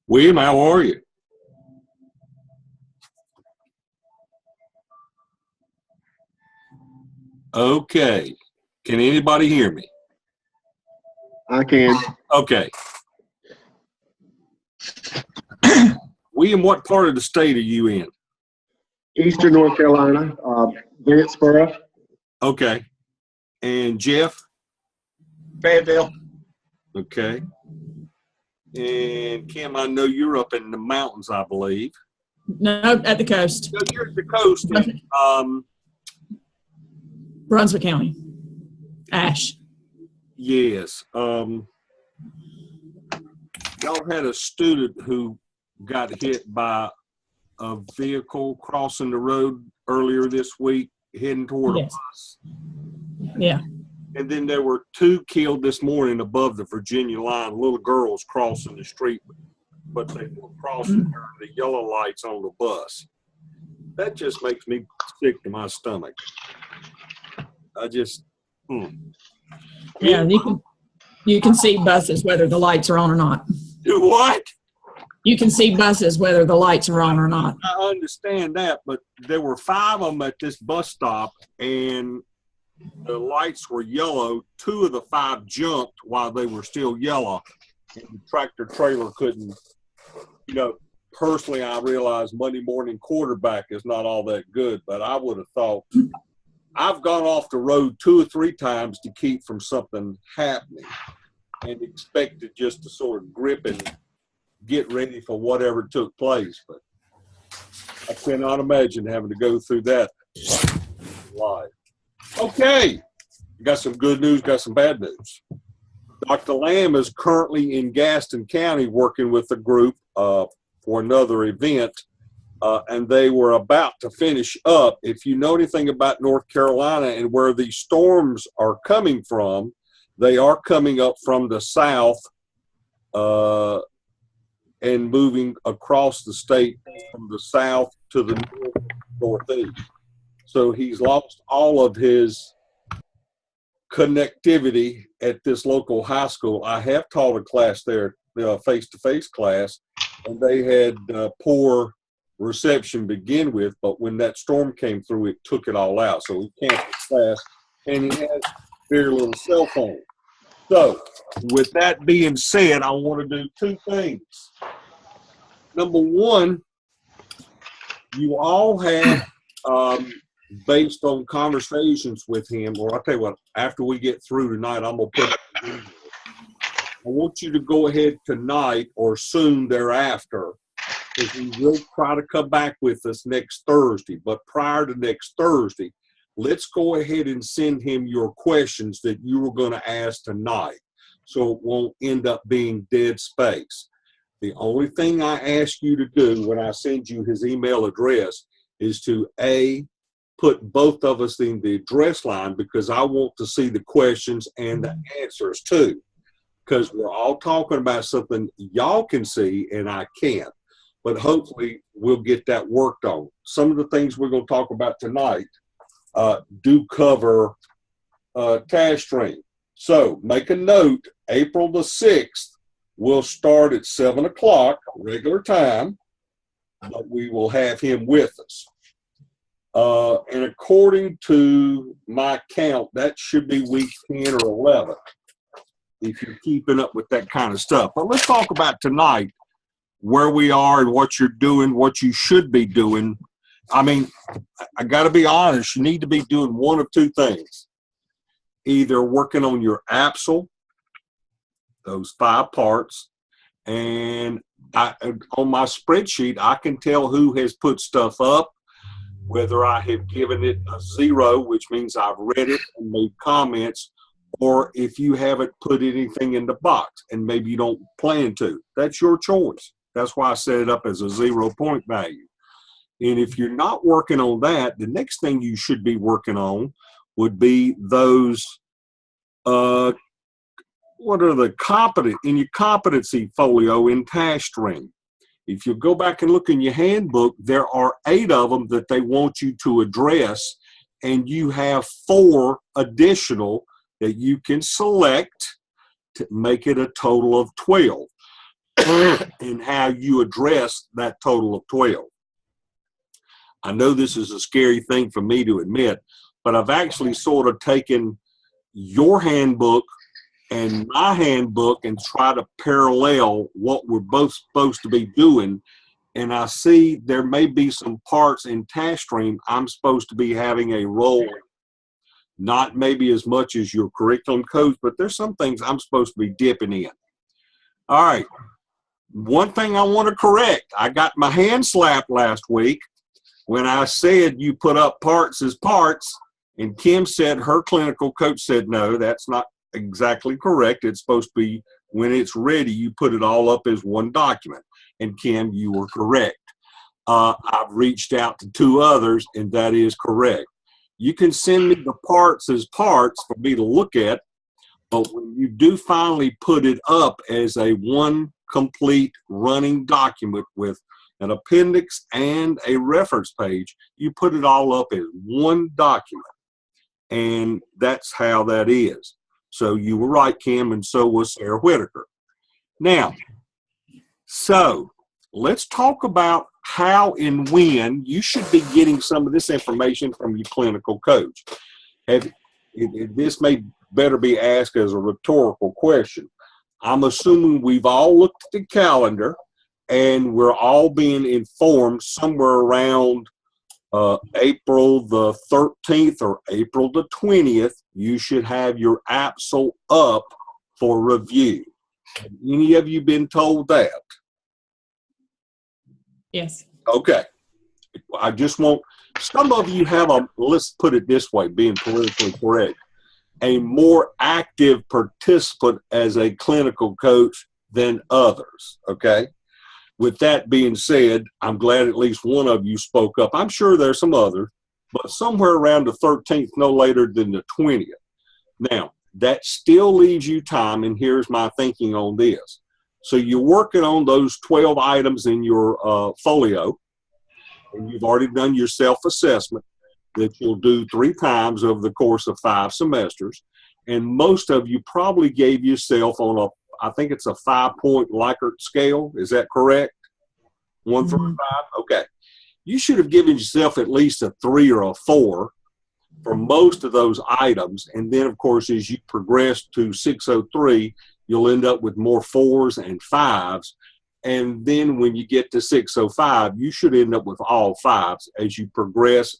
William, how are you? Okay. Can anybody hear me? I can. Okay. William, what part of the state are you in? Eastern North Carolina, Vincennesboro. Okay. And Jeff? Fayetteville. Okay. And Kim, I know you're up in the mountains, I believe. No, at the coast. No, you're at the coast in Brunswick County. Ash. Yes. Y'all had a student who got hit by a vehicle crossing the road earlier this week, heading toward Yes. a bus. Yeah. And then there were 2 killed this morning above the Virginia line, little girls crossing the street, but they were crossing the yellow lights on the bus. That just makes me sick to my stomach. I just, Yeah, you can see buses whether the lights are on or not. Do what? You can see buses whether the lights are on or not. I understand that, but there were 5 of them at this bus stop, and the lights were yellow. 2 of the 5 jumped while they were still yellow, and the tractor trailer couldn't. Personally, I realize Monday morning quarterback is not all that good, but I would have thought I've gone off the road 2 or 3 times to keep from something happening and expected just to sort of grip and get ready for whatever took place. But I cannot imagine having to go through that live. Okay. Got some good news, got some bad news. Dr. Lamb is currently in Gaston County working with a group for another event, and they were about to finish up. If you know anything about North Carolina and where these storms are coming from, they are coming up from the south and moving across the state from the south to the northeast. So he's lost all of his connectivity at this local high school. I have taught a class there, face-to-face class, and they had poor reception to begin with, but when that storm came through, it took it all out. So he canceled class, and he has very little cell phone. So with that being said, I want to do 2 things. Number one, you all have, based on conversations with him, or I'll tell you what, after we get through tonight, I'm going to put it in the video. I want you to go ahead tonight or soon thereafter, because he will try to come back with us next Thursday. But prior to next Thursday, let's go ahead and send him your questions that you were going to ask tonight, so it won't end up being dead space. The only thing I ask you to do when I send you his email address is to put both of us in the address line, because I want to see the questions and the answers too, because we're all talking about something y'all can see and I can't. But hopefully we'll get that worked on. Some of the things we're going to talk about tonight do cover Task Stream. So make a note, April the 6th, we'll start at 7 o'clock, regular time, but we will have him with us. And according to my count, that should be week 10 or 11, if you're keeping up with that kind of stuff. But let's talk about tonight, where we are and what you're doing, what you should be doing. I mean, I got to be honest, you need to be doing one of 2 things. Either working on your APSL, those 5 parts, and on my spreadsheet, I can tell who has put stuff up, whether I have given it a 0, which means I've read it and made comments, or if you haven't put anything in the box and maybe you don't plan to. That's your choice. That's why I set it up as a 0 point value. And if you're not working on that, the next thing you should be working on would be those, what are the in your competency folio in Task Stream. If you go back and look in your handbook, there are 8 of them that they want you to address, and you have 4 additional that you can select to make it a total of 12. And how you address that total of 12. I know this is a scary thing for me to admit, but I've actually sort of taken your handbook and my handbook and try to parallel what we're both supposed to be doing. And I see there may be some parts in TaskStream I'm supposed to be having a role in. Not maybe as much as your curriculum coach, but there's some things I'm supposed to be dipping in. All right. One thing I want to correct, I got my hand slapped last week when I said you put up parts as parts, and Kim said her clinical coach said, no, that's not exactly correct. It's supposed to be when it's ready, you put it all up as one document. And Kim, you were correct. I've reached out to 2 others, and that is correct. You can send me the parts as parts for me to look at, but when you do finally put it up as a one complete running document with an appendix and a reference page, you put it all up as one document. And that's how that is. So you were right, Kim, and so was Sarah Whitaker. Now, so let's talk about how and when you should be getting some of this information from your clinical coach. This may better be asked as a rhetorical question. I'm assuming we've all looked at the calendar and we're all being informed somewhere around April the 13th or April the 20th, you should have your APSL up for review. Have any of you been told that? Yes. Okay. I just want, some of you have let's put it this way, being politically correct, a more active participant as a clinical coach than others, okay? With that being said, I'm glad at least one of you spoke up. I'm sure there's some others, but somewhere around the 13th, no later than the 20th. Now, that still leaves you time, and here's my thinking on this. So you're working on those 12 items in your folio, and you've already done your self-assessment that you'll do 3 times over the course of 5 semesters. And most of you probably gave yourself on I think it's a 5-point Likert scale. Is that correct? 1 through 5? Okay. You should have given yourself at least a 3 or a 4 for most of those items. And then, of course, as you progress to 603, you'll end up with more 4s and 5s. And then when you get to 605, you should end up with all 5s as you progress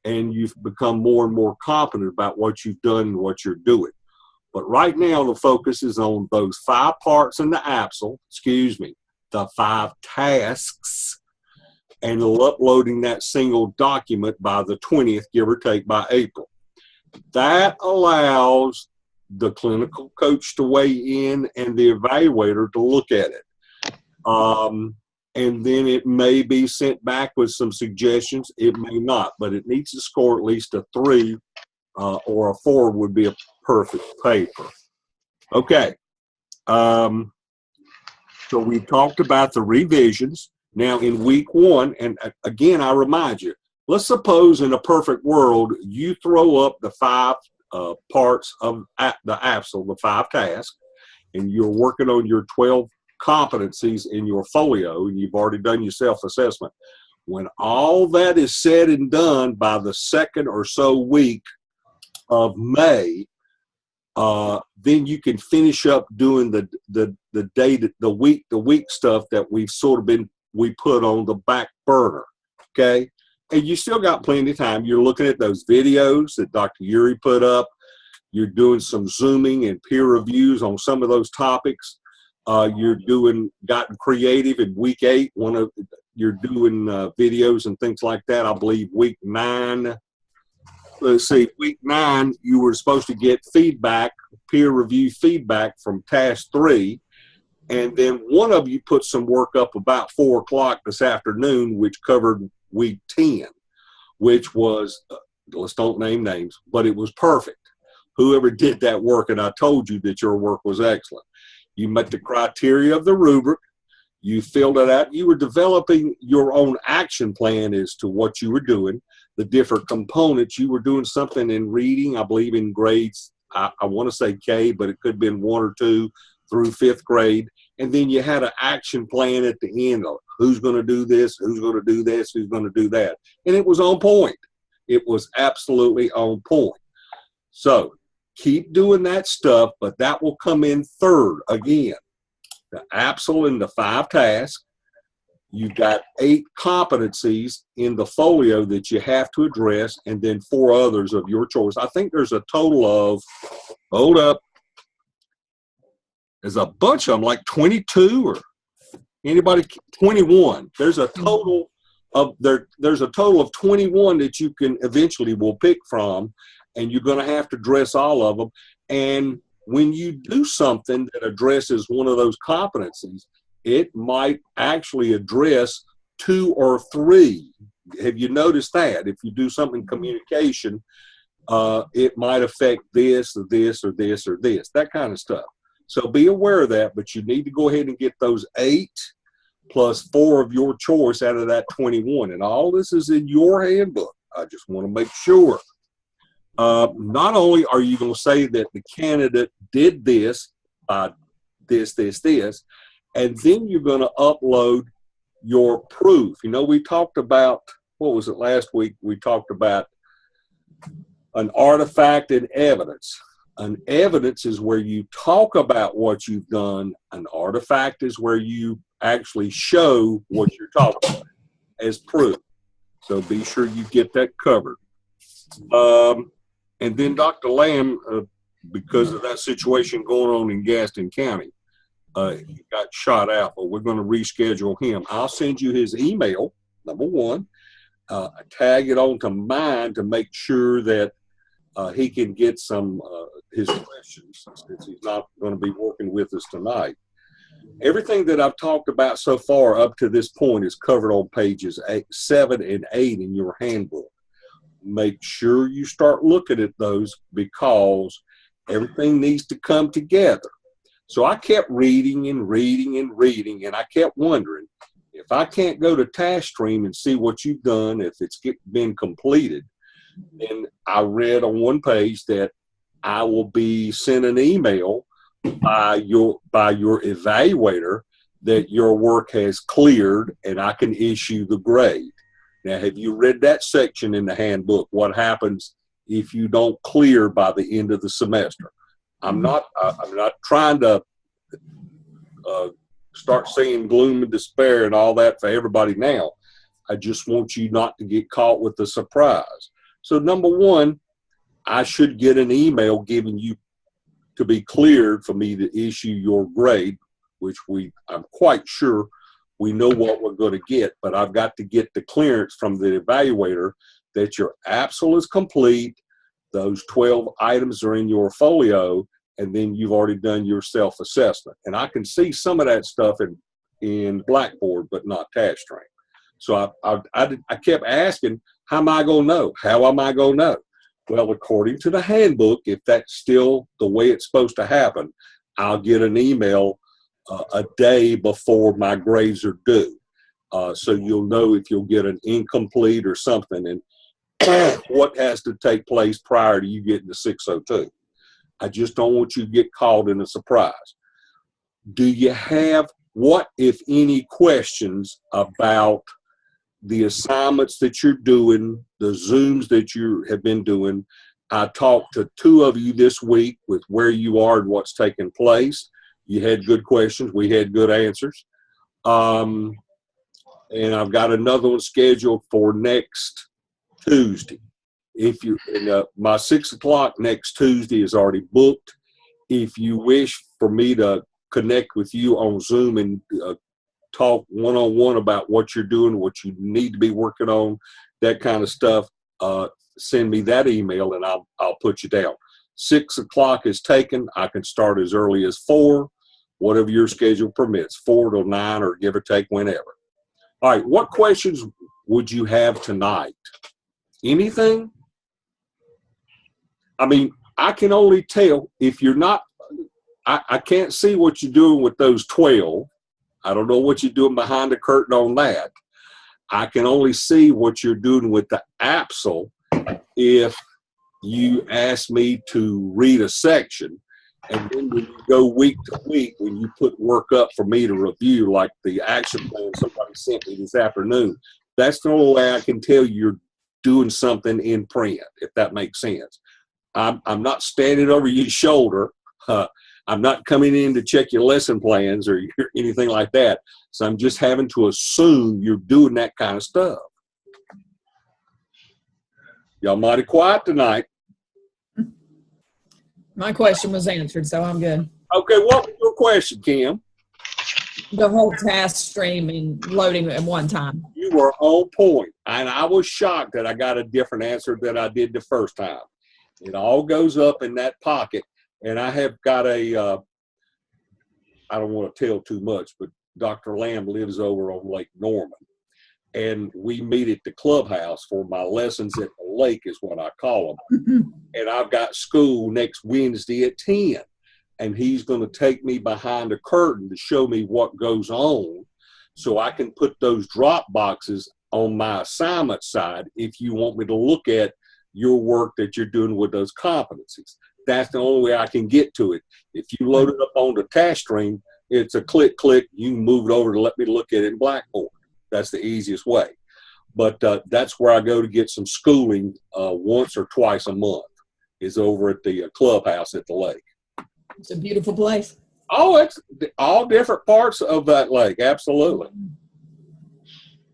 and you've become more and more confident about what you've done and what you're doing. But right now, the focus is on those 5 parts in the APSL, the 5 tasks, and uploading that single document by the 20th, give or take by April. That allows the clinical coach to weigh in and the evaluator to look at it. And then it may be sent back with some suggestions. It may not, but it needs to score at least a 3 or a 4 would be a perfect paper. Okay. So we talked about the revisions. Now in week 1, and again, I remind you, let's suppose in a perfect world, you throw up the 5 parts of the APSL, the 5 tasks, and you're working on your 12 competencies in your folio, and you've already done your self-assessment. When all that is said and done by the 2nd or so week of May, then you can finish up doing the week stuff that we put on the back burner. Okay, and you still got plenty of time. You're looking at those videos that Dr. Yuri put up. You're doing some Zooming and peer reviews on some of those topics. You're gotten creative in week 8. You're doing videos and things like that. I believe week 9. Let's see, week 9, you were supposed to get feedback, peer review feedback from task 3. And then one of you put some work up about 4 o'clock this afternoon, which covered week 10, which was, let's don't name names, but it was perfect. Whoever did that work, and I told you that your work was excellent. You met the criteria of the rubric. You filled it out. You were developing your own action plan as to what you were doing, the different components. You were doing something in reading, I believe in grades, I want to say K, but it could have been 1 or 2 through 5th grade. And then you had an action plan at the end of who's going to do this, who's going to do this, who's going to do that. And it was on point. It was absolutely on point. So keep doing that stuff, but that will come in third again. The APSL and the 5 tasks. You've got 8 competencies in the folio that you have to address, and then 4 others of your choice. I think there's a total of, hold up, there's a bunch of them, like 22 or anybody, 21. There's a total of there's a total of 21 that you can eventually will pick from, and you're going to have to address all of them. And when you do something that addresses one of those competencies, it might actually address 2 or 3. Have you noticed that? If you do something in communication, it might affect this or this or this or this, that kind of stuff. So be aware of that, but you need to go ahead and get those 8 plus 4 of your choice out of that 21. And all this is in your handbook. I just want to make sure. Not only are you going to say that the candidate did this, this, and then you're going to upload your proof. You know, we talked about, what was it last week? We talked about an artifact and evidence. An evidence is where you talk about what you've done. An artifact is where you actually show what you're talking about as proof. So be sure you get that covered. And then Dr. Lamb, because of that situation going on in Gaston County, he got shot out, but we're going to reschedule him. I'll send you his email, number 1. Tag it onto mine to make sure that he can get some his questions, since he's not going to be working with us tonight. Everything that I've talked about so far up to this point is covered on pages 7 and 8 in your handbook. Make sure you start looking at those, because everything needs to come together. So I kept reading and reading and reading, and I kept wondering, if I can't go to TaskStream and see what you've done, if it's been completed, then I read on one page that I will be sent an email by your evaluator that your work has cleared, and I can issue the grade. Now, have you read that section in the handbook? What happens if you don't clear by the end of the semester? I'm not trying to start seeing gloom and despair and all that for everybody now. I just want you not to get caught with the surprise. So number 1, I should get an email giving you to be cleared for me to issue your grade, which I'm quite sure we know what we're going to get, but I've got to get the clearance from the evaluator that your APSL is complete, those 12 items are in your folio, and then you've already done your self-assessment. And I can see some of that stuff in Blackboard, but not TaskStream. So I kept asking, how am I going to know? How am I going to know? Well, according to the handbook, if that's still the way it's supposed to happen, I'll get an email a day before my grades are due. So you'll know if you'll get an incomplete or something, and what has to take place prior to you getting to 602. I just don't want you to get caught in a surprise. Do you have, what, if any, questions about the assignments that you're doing, the Zooms that you have been doing? I talked to 2 of you this week with where you are and what's taking place. You had good questions. We had good answers. And I've got another one scheduled for next Tuesday. If you, my 6 o'clock next Tuesday is already booked. If you wish for me to connect with you on Zoom and talk one-on-one about what you're doing, what you need to be working on, that kind of stuff, send me that email and I'll put you down. 6 o'clock is taken. I can start as early as 4, whatever your schedule permits, 4 till 9 or give or take whenever. All right, what questions would you have tonight? Anything? I mean, I can only tell if you're not, I can't see what you're doing with those 12. I don't know what you're doing behind the curtain on that. I can only see what you're doing with the APSL if you ask me to read a section, and then when you go week to week, when you put work up for me to review, like the action plan somebody sent me this afternoon, that's the only way I can tell you're doing something in print, if that makes sense. I'm not standing over your shoulder. I'm not coming in to check your lesson plans or anything like that. So I'm just having to assume you're doing that kind of stuff. Y'all mighty quiet tonight. My question was answered, so I'm good. Okay, what was your question, Kim? The whole task stream and loading at one time. You were on point, and I was shocked that I got a different answer than I did the first time. It all goes up in that pocket, and I have got a, I don't want to tell too much, but Dr. Lamb lives over on Lake Norman, and we meet at the clubhouse for my lessons at the lake is what I call them. And I've got school next Wednesday at 10. And he's going to take me behind the curtain to show me what goes on so I can put those drop boxes on my assignment side if you want me to look at your work that you're doing with those competencies. That's the only way I can get to it. If you load it up on the task stream, it's a click, click. You can move it over to let me look at it in Blackboard. That's the easiest way. But that's where I go to get some schooling once or twice a month, is over at the clubhouse at the lake. It's a beautiful place. Oh, it's all different parts of that lake. Absolutely.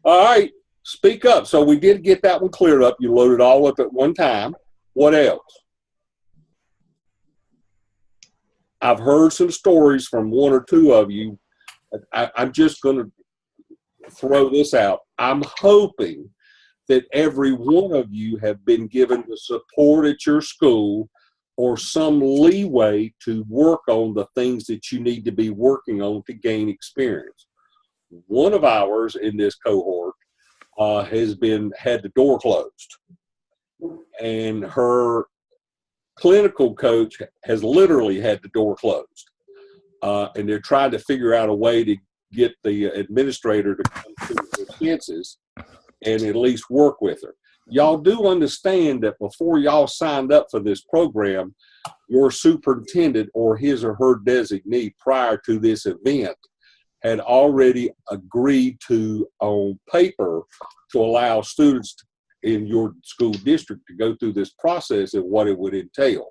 All right. Speak up. So we did get that one cleared up. You loaded all up at one time. What else? I've heard some stories from one or two of you. I'm just going to throw this out. I'm hoping that every one of you have been given the support at your school or some leeway to work on the things that you need to be working on to gain experience. One of ours in this cohort has had the door closed, and her clinical coach has literally had the door closed, and they're trying to figure out a way to get the administrator to come to their senses and at least work with her. Y'all do understand that before y'all signed up for this program, your superintendent or his or her designee prior to this event had already agreed to, on paper, to allow students in your school district to go through this process and what it would entail.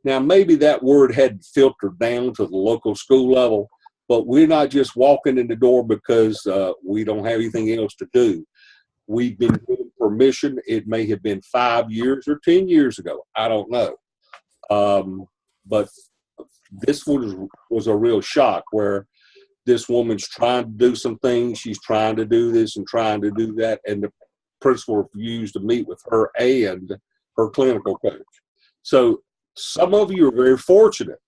Now, maybe that word hadn't filtered down to the local school level, but we're not just walking in the door because we don't have anything else to do. We've been given permission. It may have been 5 years or 10 years ago. I don't know. But this was a real shock where this woman's trying to do some things. She's trying to do this and trying to do that. And the principal refused to meet with her and her clinical coach. So some of you are very fortunate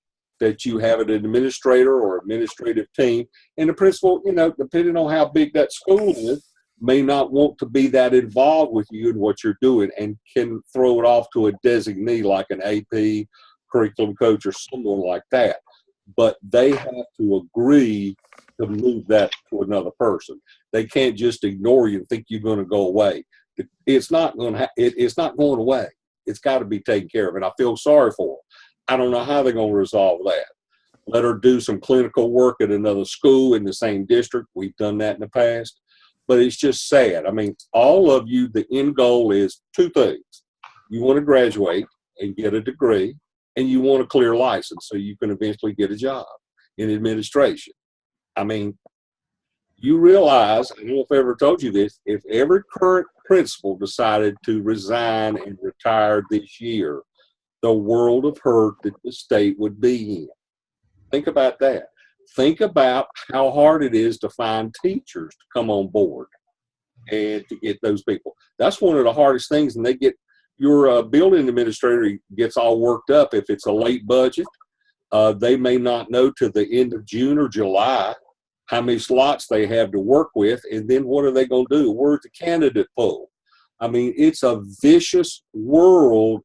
that you have an administrator or administrative team. And the principal, depending on how big that school is, may not want to be that involved with you in what you're doing and can throw it off to a designee like an AP, curriculum coach, or someone like that. But they have to agree to move that to another person. They can't just ignore you and think you're going to go away. It's not going to. It's not going away. It's got to be taken care of. And I feel sorry for them. I don't know how they're going to resolve that. Let her do some clinical work at another school in the same district. We've done that in the past. But it's just sad. I mean, all of you, the end goal is two things. You want to graduate and get a degree, and you want a clear license so you can eventually get a job in administration. I mean, you realize, I don't know if I ever told you this, if every current principal decided to resign and retire this year, the world of hurt that the state would be in. Think about that. Think about how hard it is to find teachers to come on board and to get those people. That's one of the hardest things, and they get your building administrator gets all worked up if it's a late budget. They may not know to the end of June or July how many slots they have to work with, and then what are they going to do? Where's the candidate pool? I mean, it's a vicious world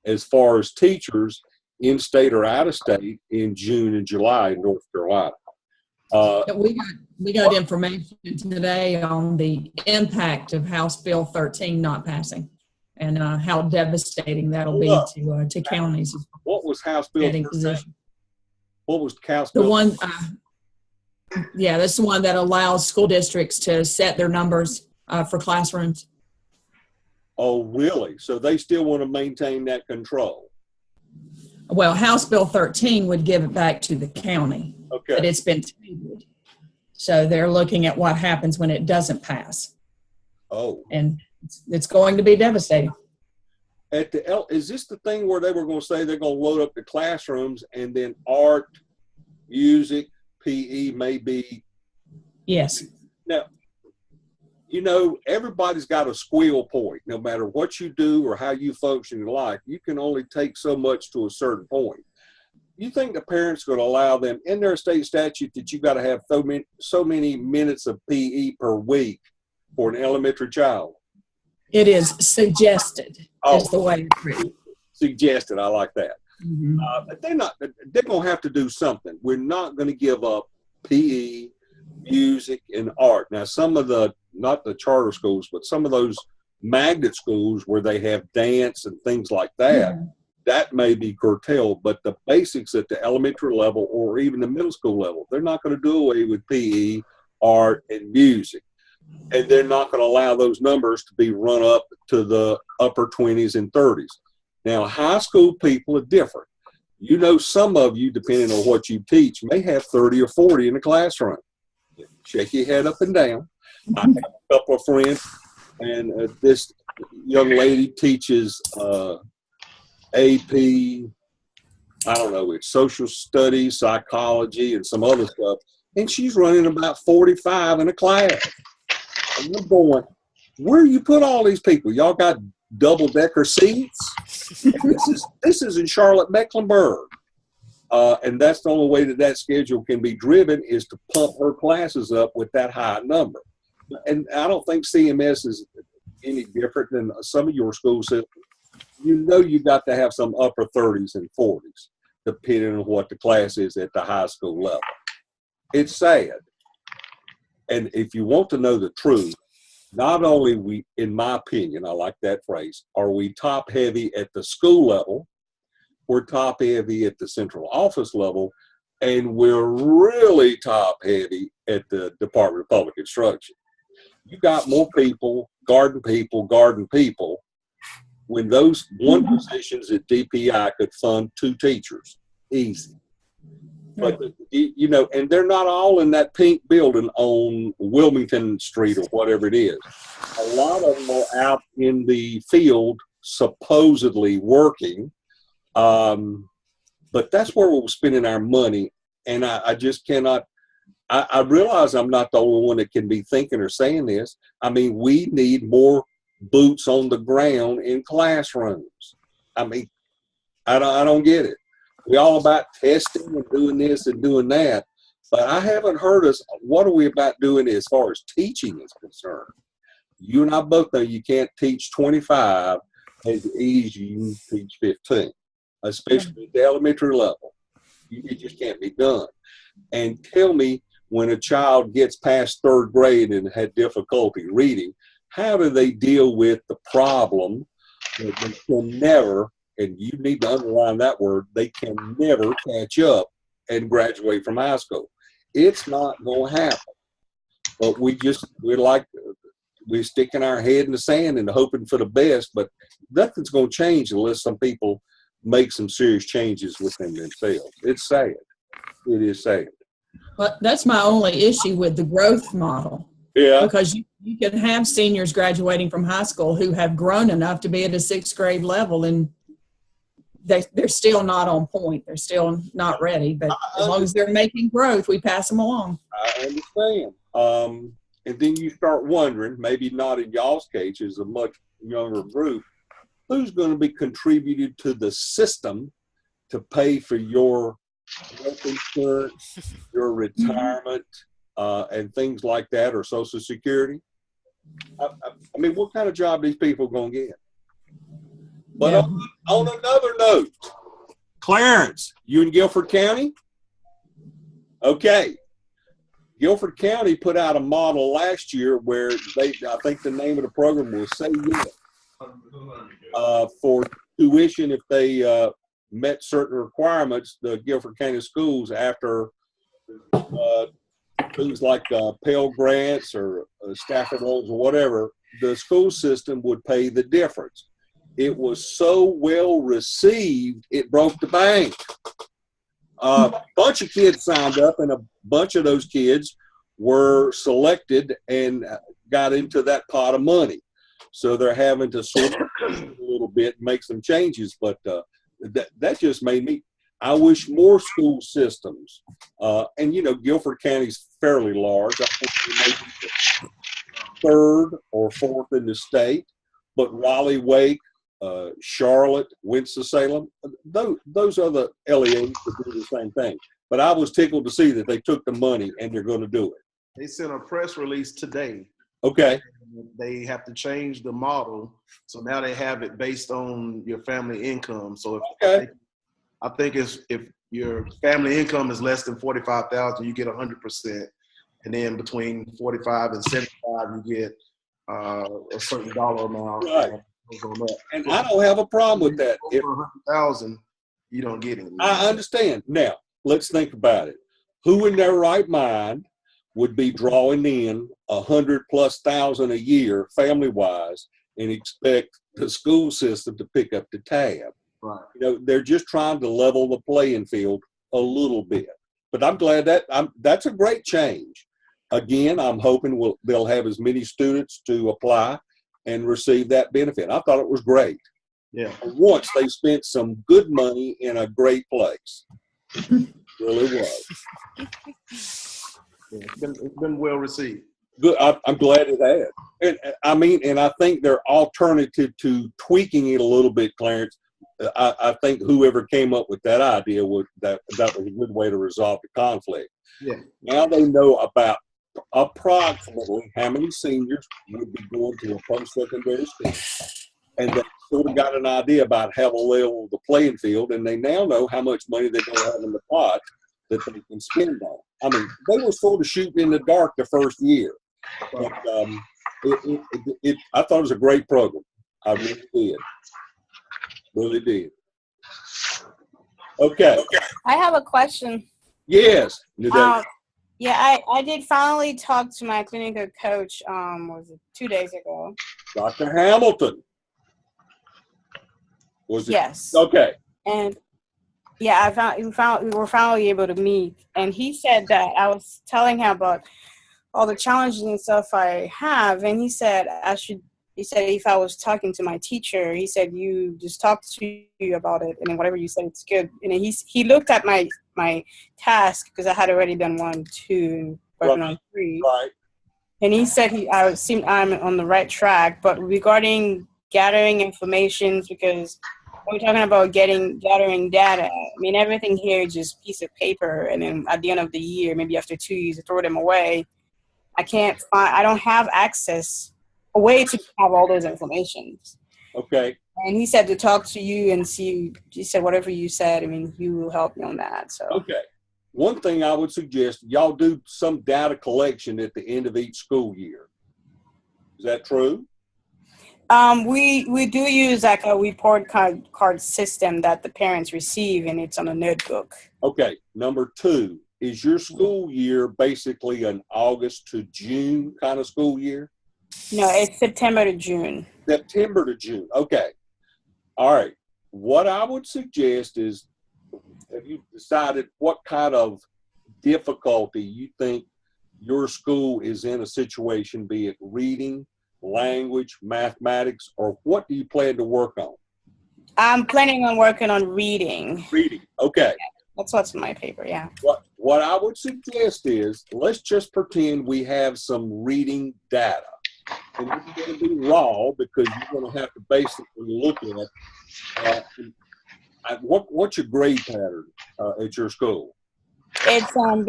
as far as teachers in state or out of state in June and July in North Carolina. We got information today on the impact of House Bill 13 not passing, and how devastating that'll be to counties. What was House Bill Getting 13? position. What was House The Bill? one, yeah, that's the one that allows school districts to set their numbers for classrooms. Oh, really? So they still want to maintain that control? Well, House Bill 13 would give it back to the county, but Okay. it's been tabled. So they're looking at what happens when it doesn't pass, Oh. and it's going to be devastating. Is this the thing where they were going to say they're going to load up the classrooms and then art, music, PE may be? Yes. Now, you know, everybody's got a squeal point. No matter what you do or how you function in life, you can only take so much to a certain point. You think the parents are going to allow them, in their state statute, that you got to have so many minutes of PE per week for an elementary child? It is suggested, is the way it's written. Suggested. I like that. Mhm. But they're going to have to do something. We're not going to give up PE, music, and art. Now, some of not the charter schools, but some of those magnet schools where they have dance and things like that, that may be curtailed. But the basics at the elementary level or even the middle school level, they're not going to do away with PE, art, and music. And they're not going to allow those numbers to be run up to the upper 20s and 30s. Now, high school people are different. You know, some of you, depending on what you teach, may have 30 or 40 in the classroom. Shake your head up and down. I have a couple of friends, and this young lady teaches AP, I don't know, it's social studies, psychology, and some other stuff. And she's running about 45 in a class. And I'm going, where you put all these people? Y'all got double-decker seats? And this is in Charlotte, Mecklenburg. And that's the only way that schedule can be driven is to pump her classes up with that high number. And I don't think CMS is any different than some of your school systems. You know you got to have some upper 30s and 40s, depending on what the class is at the high school level. It's sad. And if you want to know the truth, not only in my opinion, I like that phrase, are we top heavy at the school level, we're top heavy at the central office level, and we're really top heavy at the Department of Public Instruction. You got more people, garden people, when those one positions at DPI could fund 2 teachers, easy. But, you know, and they're not all in that pink building on Wilmington Street or whatever it is. A lot of them are out in the field supposedly working, but that's where we're spending our money. And I just cannot, I realize I'm not the only one that can be thinking or saying this. I mean, we need more boots on the ground in classrooms. I mean, I don't get it. We're all about testing and doing this and doing that, but I haven't heard us, what are we about doing as far as teaching is concerned? You and I both know you can't teach 25 as easy as you can teach 15, especially at the elementary level. It just can't be done. And tell me, when a child gets past 3rd grade and had difficulty reading, how do they deal with the problem that they can never, and you need to underline that word, they can never catch up and graduate from high school? It's not going to happen. But we're sticking our head in the sand and hoping for the best, but nothing's going to change unless some people make some serious changes within themselves. It's sad. It is sad. But that's my only issue with the growth model. Yeah. Because you can have seniors graduating from high school who have grown enough to be at a 6th grade level, and they're still not on point. They're still not ready. But as long as they're making growth, we pass them along. I understand. And then you start wondering, maybe not in y'all's case, as a much younger group, who's going to be contributed to the system to pay for your health insurance, your retirement, and things like that, or Social Security? I mean, what kind of job these people going to get? But Yeah. on another note, Clarence, you in Guilford County? Okay. Guilford County put out a model last year where I think the name of the program was Say Yes, for tuition if they met certain requirements, the Guilford County schools after things like Pell Grants or Stafford loans or whatever, the school system would pay the difference. It was so well received, it broke the bank. A bunch of kids signed up, and a bunch of those kids were selected and got into that pot of money. So they're having to sort of a little bit, make some changes, but that just made me, I wish more school systems, and you know, Guilford County's fairly large. I think we may be the third or fourth in the state, but Raleigh, Wake, Charlotte, Winston-Salem, those other LEAs could do the same thing. But I was tickled to see that they took the money and they're going to do it. They sent a press release today. Okay. They have to change the model, so now they have it based on your family income. So I think if your family income is less than 45,000, you get 100%, and then between 45 and 75, you get a certain dollar amount. Right. And I don't have a problem with that. If 100,000, you don't get it. I understand. Now, let's think about it. Who in their right mind would be drawing in 100,000+ a year, family-wise, and expect the school system to pick up the tab? Right. You know, they're just trying to level the playing field a little bit. But I'm glad that's a great change. Again, I'm hoping they'll have as many students to apply and receive that benefit. I thought it was great. Yeah. And once they spent some good money in a great place. Really was. Yeah, it's been well received. Good. I'm glad it had. And I think their alternative to tweaking it a little bit, Clarence, I think whoever came up with that idea that was a good way to resolve the conflict. Yeah. Now they know about approximately how many seniors would be going to a post-secondary school, and they sort of got an idea about how to level the playing field, and they now know how much money they're going to have in the pot that they can spend on. I mean, they were sort of shooting in the dark the first year, but I thought it was a great program. I really did. Really did. Okay. I have a question. Yes. Yeah, I did finally talk to my clinical coach, was it 2 days ago? Dr. Hamilton. Was it? Yes. Okay. And yeah, we were finally able to meet, and he said that I was telling him about all the challenges and stuff I have, and he said if I was talking to my teacher, he said, you just talk to you about it, and then whatever you said, it's good. And then he looked at my task, because I had already done 1, 2, working on 3. Right. And he said I'm on the right track, but regarding gathering information, because we're talking about gathering data. I mean, everything here is just piece of paper, and then at the end of the year, maybe after 2 years, I throw them away. I don't have access, a way to have all those information. Okay. And he said to talk to you and see, he said, whatever you said, I mean, you will help me on that. So. Okay. One thing I would suggest, y'all do some data collection at the end of each school year. Is that true? We do use like a report card system that the parents receive, and it's on a notebook. Okay. Number 2, is your school year basically an August to June kind of school year? No, it's September to June. September to June. Okay. All right. What I would suggest is, have you decided what kind of difficulty you think your school is in a situation, be it reading, language, mathematics, or what do you plan to work on? I'm planning on working on reading. Reading. Okay. That's what's in my paper, yeah. What I would suggest is, let's just pretend we have some reading data. And it's going to be raw, because you're going to have to basically look at what's your grade pattern at your school? It's 1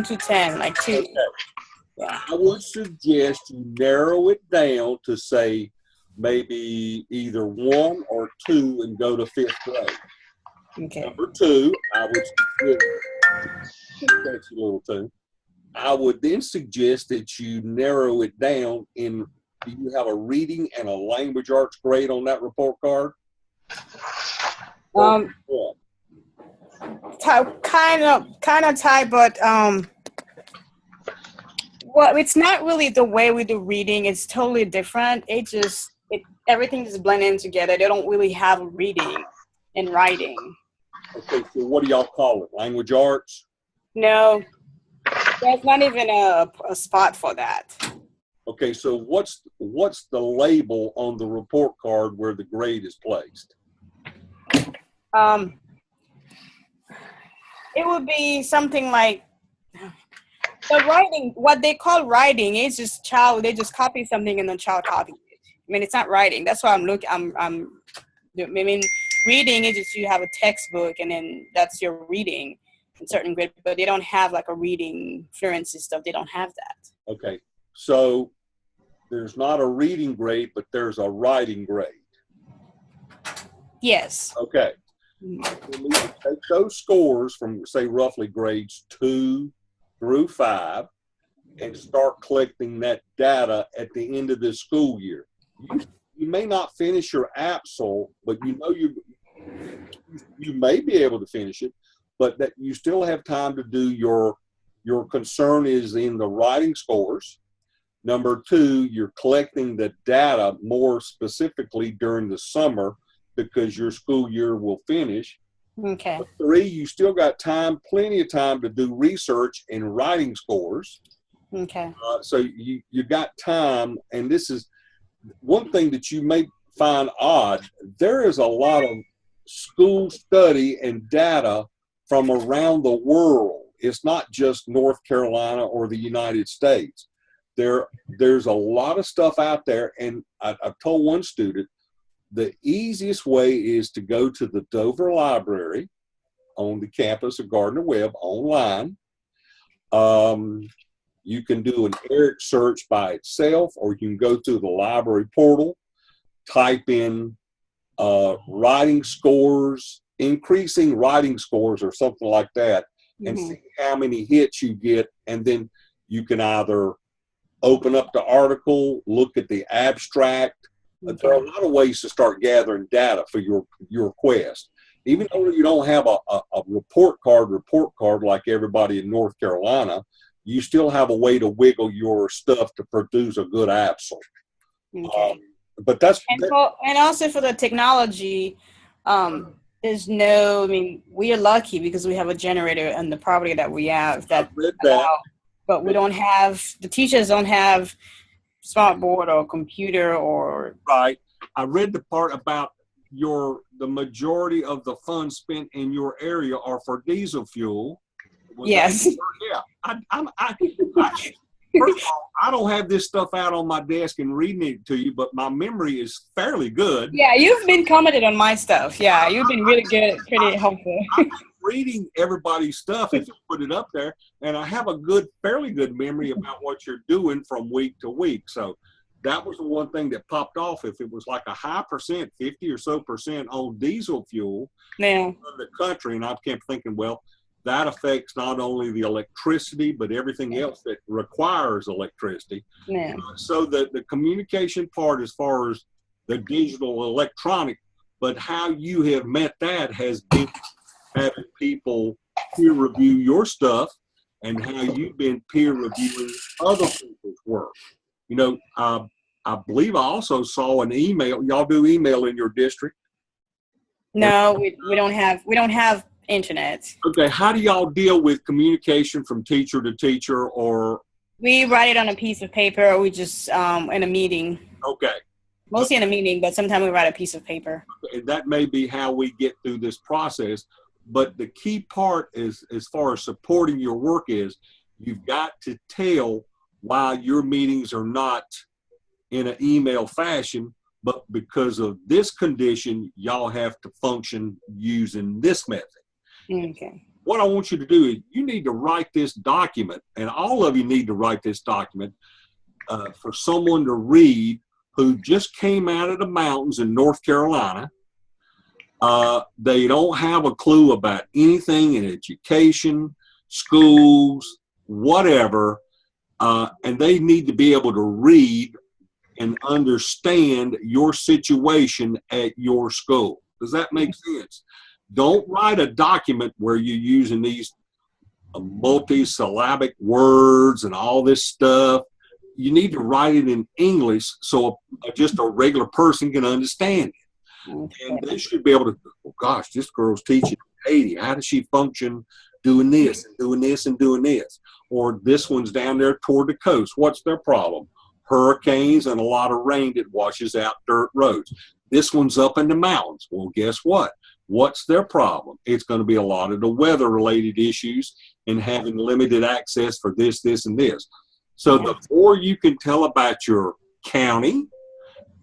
to 10, like 2. Okay. Yeah. I would suggest you narrow it down to say maybe either 1 or 2 and go to 5th grade. Okay. Number 2, I would suggest That's a little too. I would then suggest that you narrow it down in, do you have a reading and a language arts grade on that report card? What? Kind of tight, but well, it's not really the way we do reading. It's totally different. Everything is blending together. They don't really have reading and writing. Okay, so what do y'all call it? Language arts? No, there's not even a spot for that. Okay, so what's the label on the report card where the grade is placed? It would be something like the writing. What they call writing is just they just copy something and the child copies it. I mean, it's not writing. That's why I'm looking. I mean, reading is just you have a textbook and then that's your reading in certain grade, but they don't have like a reading fluency stuff. They don't have that. Okay, so there's not a reading grade, but there's a writing grade. Yes. Okay. We need to take those scores from, say, roughly grades 2 through 5 and start collecting that data at the end of this school year. You may not finish your APSL, but you know you may be able to finish it, but that you still have time to do your concern is in the writing scores. Number 2, you're collecting the data more specifically during the summer because your school year will finish. Okay. 3, you still got time, plenty of time to do research and writing scores. Okay. So you got time, and this is one thing that you may find odd. There is a lot of school study and data from around the world. It's not just North Carolina or the United States. There's a lot of stuff out there, and I've told one student, the easiest way is to go to the Dover Library on the campus of Gardner-Webb online. You can do an ERIC search by itself, or you can go through the library portal, type in writing scores, increasing writing scores or something like that, and see how many hits you get. And then you can either open up the article, look at the abstract. There are a lot of ways to start gathering data for your quest. Even though you don't have a report card like everybody in North Carolina, you still have a way to wiggle your stuff to produce a good APSL. Okay. But that's and also for the technology, there's no. I mean, we are lucky because we have a generator on the property that we have. But we don't have. The teachers don't have smart board or computer or. Right. I read the part about the majority of the funds spent in your area are for diesel fuel. Yes. Yeah. First of all, I don't have this stuff out on my desk and reading it to you, but my memory is fairly good. Yeah, you've been commented on my stuff. Yeah, you've been really good, pretty helpful. I'm reading everybody's stuff if you put it up there, and I have a fairly good memory about what you're doing from week to week. So that was the one thing that popped off. If it was like a high percent, 50 or so percent on diesel fuel in the country, and I kept thinking, well, that affects not only the electricity, but everything else that requires electricity. Yeah. So the communication part as far as the digital electronic, but how you have met that has been having people peer review your stuff and how you've been peer reviewing other people's work. You know, I believe I also saw an email. Y'all do email in your district? No, we don't have internet. Okay, how do y'all deal with communication from teacher to teacher, or? We write it on a piece of paper, or we just in a meeting. Okay. Mostly in a meeting, but sometimes we write a piece of paper. That may be how we get through this process, but the key part is, as far as supporting your work is, you've got to tell why your meetings are not in an email fashion, but because of this condition, y'all have to function using this method. Okay. What I want you to do is you need to write this document, and all of you need to write this document for someone to read who just came out of the mountains in North Carolina. They don't have a clue about anything in education, schools, whatever, and they need to be able to read and understand your situation at your school. Does that make sense? Don't write a document where you're using these multi-syllabic words and all this stuff. You need to write it in English so just a regular person can understand it. And they should be able to, oh gosh, this girl's teaching 80. How does she function doing this and doing this and doing this? Or this one's down there toward the coast. What's their problem? Hurricanes and a lot of rain that washes out dirt roads. This one's up in the mountains. Well, guess what? What's their problem? It's going to be a lot of the weather-related issues and having limited access for this, this, and this. So the more you can tell about your county,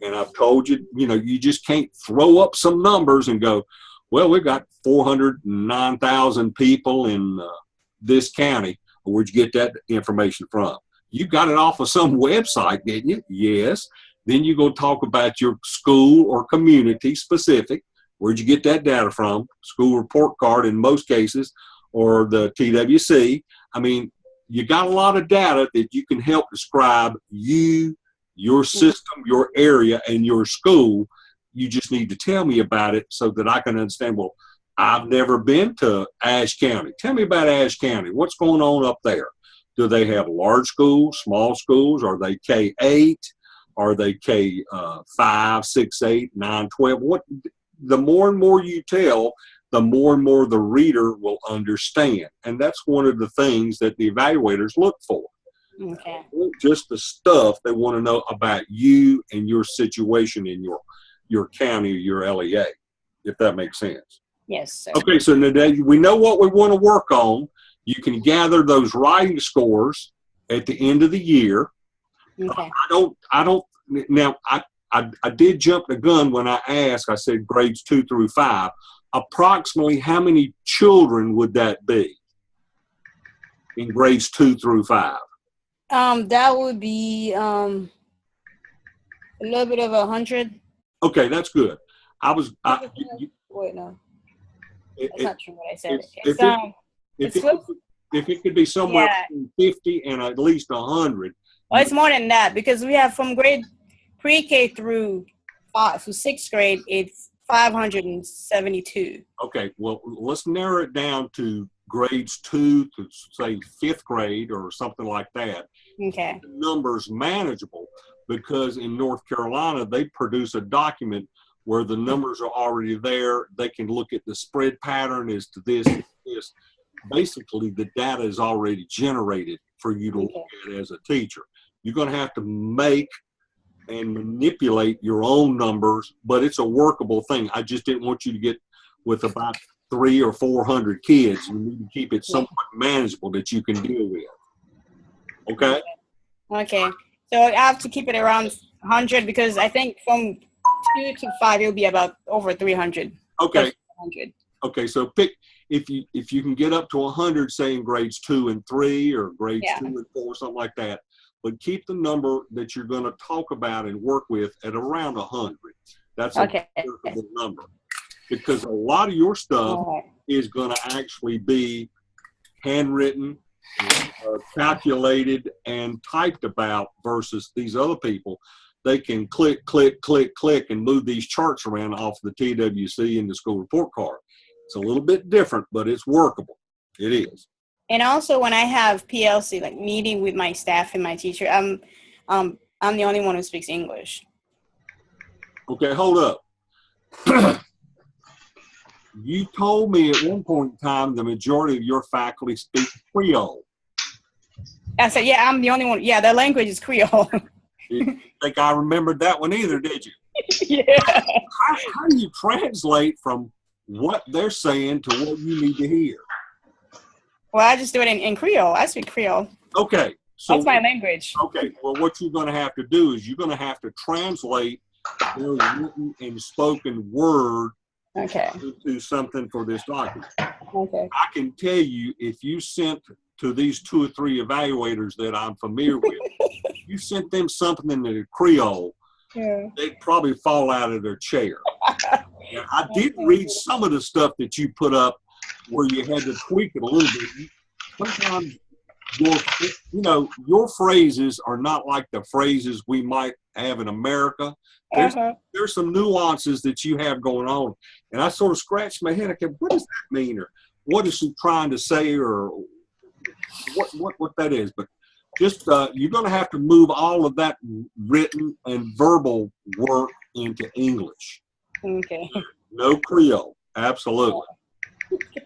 and I've told you, you just can't throw up some numbers and go, well, we've got 409,000 people in this county. Where'd you get that information from? You got it off of some website, didn't you? Yes. Then you go talk about your school or community specific. Where'd you get that data from? School report card in most cases, or the TWC. I mean, you got a lot of data that you can help describe you, your system, your area, and your school. You just need to tell me about it so that I can understand, well, I've never been to Ashe County. Tell me about Ashe County. What's going on up there? Do they have large schools, small schools? Are they K-8? Are they K-5, 6, 8, 9, 12? What? The more and more you tell, the more and more the reader will understand. And that's one of the things that the evaluators look for. Okay. Just the stuff they want to know about you and your situation in your county or your LEA, if that makes sense. Yes, sir. Okay, so now we know what we want to work on. You can gather those writing scores at the end of the year. Okay. I did jump the gun when I asked. I said grades 2 through 5. Approximately how many children would that be in grades 2 through 5? That would be a little bit of 100. Okay, that's good. Wait, no, that's It, not true what I said. if it could be somewhere Yeah. between 50 and at least 100. Well, it's more than that because we have from grade pre-K through 6th grade, it's 572. Okay, well, let's narrow it down to grades 2 to say 5th grade or something like that. Okay. The number's manageable because in North Carolina, they produce a document where the numbers are already there. They can look at the spread pattern as to this. Basically, the data is already generated for you to look at as a teacher. You're going to have to make and manipulate your own numbers, but it's a workable thing. I just didn't want you to get with about 300 or 400 kids. You need to keep it somewhat manageable that you can deal with. Okay? Okay. So I have to keep it around 100 because I think from 2 to 5 it'll be about over 300. Okay. 100. Okay, so pick if you can get up to 100, say in grades 2 and 3 or grades 2 and 4, something like that. But keep the number that you're going to talk about and work with at around 100. That's a workable number. Because a lot of your stuff is going to actually be handwritten, calculated, and typed about versus these other people. They can click, click, click, click, and move these charts around off the TWC and the school report card. It's a little bit different, but it's workable. It is. And also when I have PLC, like meeting with my staff and my teacher, I'm the only one who speaks English. Okay, hold up. You told me at one point in time the majority of your faculty speak Creole. I said, yeah, I'm the only one. Yeah, their language is Creole. You didn't think I remembered that one either, did you? Yeah. How do you translate from what they're saying to what you need to hear? Well, I just do it in Creole. I speak Creole. Okay. So that's my language. Okay. Well, what you're going to have to do is you're going to have to translate their written and spoken word into something for this document. Okay. I can tell you if you sent to these 2 or 3 evaluators that I'm familiar with, you sent them something in the Creole, they'd probably fall out of their chair. Yeah, I did read some of the stuff that you put up where you had to tweak it a little bit. Sometimes your phrases are not like the phrases we might have in America. There's some nuances that you have going on. And I sort of scratched my head. I kept, what does that mean? Or what is he trying to say? Or what that is? But just, you're going to have to move all of that written and verbal work into English. Okay. No Creole. Absolutely.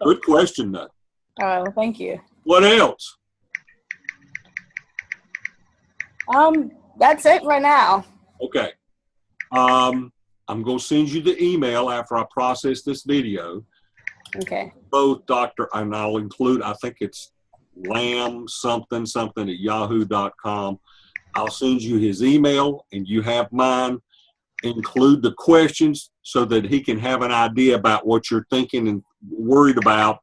Good question, though. Well, thank you. What else? That's it right now. Okay. I'm going to send you the email after I process this video. Okay. Both and I'll include, I think it's lamb something at yahoo.com. I'll send you his email and you have mine. Include the questions so that he can have an idea about what you're thinking and worried about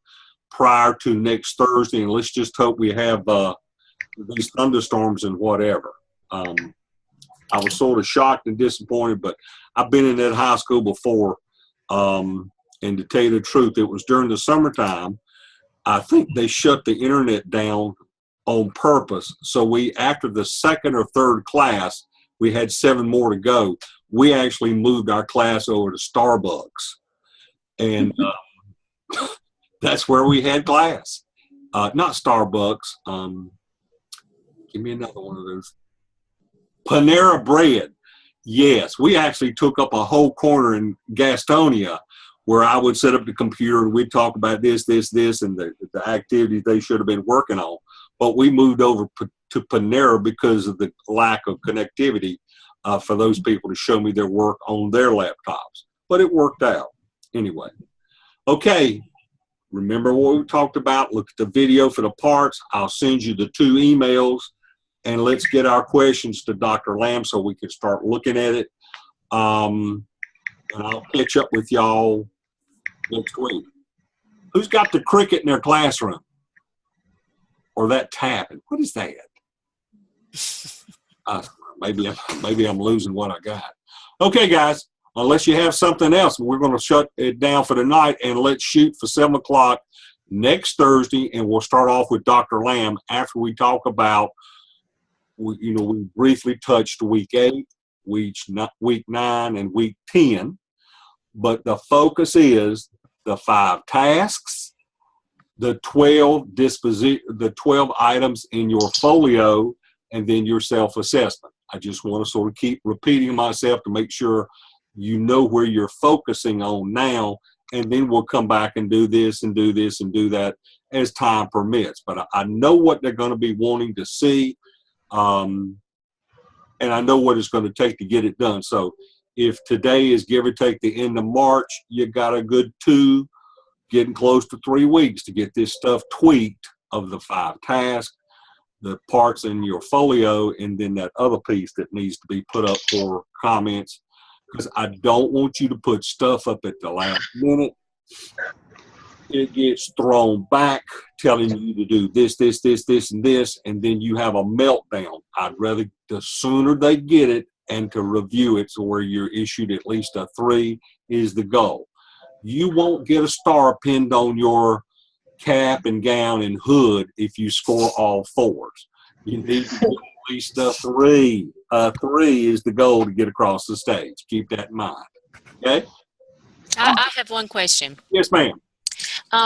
prior to next Thursday. And let's just hope we have these thunderstorms and whatever. I was sort of shocked and disappointed, but I've been in that high school before. And to tell you the truth, it was during the summertime. I think they shut the internet down on purpose. So after the second or third class, we had 7 more to go. We actually moved our class over to Starbucks. And that's where we had class. Not Starbucks. Give me another one of those. Panera Bread. Yes, we actually took up a whole corner in Gastonia where I would set up the computer and we'd talk about this, and the activities they should have been working on. But we moved over to Panera because of the lack of connectivity for those people to show me their work on their laptops. But it worked out. Anyway. Okay. Remember what we talked about? Look at the video for the parts. I'll send you the 2 emails. And let's get our questions to Dr. Lamb so we can start looking at it. And I'll catch up with y'all next week. Who's got the cricket in their classroom? Or that tapping? What is that? Maybe I'm losing what I got. Okay, guys. Unless you have something else, we're going to shut it down for tonight and let's shoot for 7 o'clock next Thursday. And we'll start off with Dr. Lamb after we talk about. We briefly touched week 8, week 9, and week 10, but the focus is the 5 tasks, the 12 items in your folio, and then your self-assessment. I just want to sort of keep repeating myself to make sure you know where you're focusing on now, and then we'll come back and do this and do this and do that as time permits. But I know what they're going to be wanting to see. And I know what it's going to take to get it done. So if today is give or take the end of March, you got a good 2, getting close to 3 weeks to get this stuff tweaked of the 5 tasks, the parts in your folio, and then that other piece that needs to be put up for comments. Because I don't want you to put stuff up at the last minute. It gets thrown back, telling you to do this, and this, and then you have a meltdown. I'd rather the sooner they get it and to review it so where you're issued at least a 3 is the goal. You won't get a star pinned on your cap and gown and hood if you score all 4s. You need to get at least a 3. A 3 is the goal to get across the stage. Keep that in mind. Okay? I have one question. Yes, ma'am.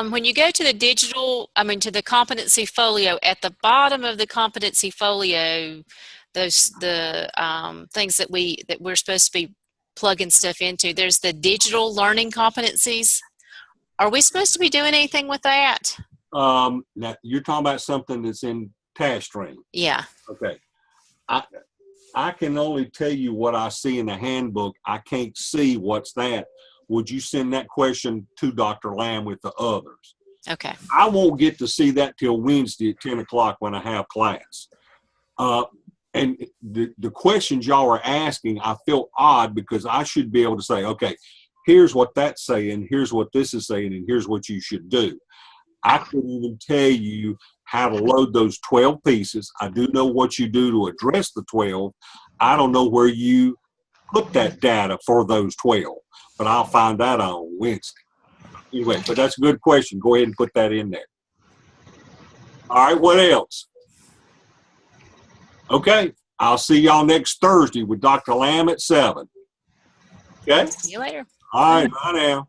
When you go to to the competency folio, at the bottom of the competency folio, the things that we're supposed to be plugging stuff into, there's the digital learning competencies. Are we supposed to be doing anything with that? Now you're talking about something that's in TaskStream. Yeah. Okay. I can only tell you what I see in the handbook. I can't see what's that. Would you send that question to Dr. Lamb with the others? Okay. I won't get to see that till Wednesday at 10 o'clock when I have class. And the questions y'all are asking, I feel odd because I should be able to say, okay, here's what that's saying, here's what this is saying, and here's what you should do. I couldn't even tell you how to load those 12 pieces. I do know what you do to address the 12. I don't know where you put that data for those 12. but I'll find that out on Wednesday. Anyway, but that's a good question. Go ahead and put that in there. All right, what else? Okay, I'll see y'all next Thursday with Dr. Lamb at 7. Okay? See you later. All right, bye now.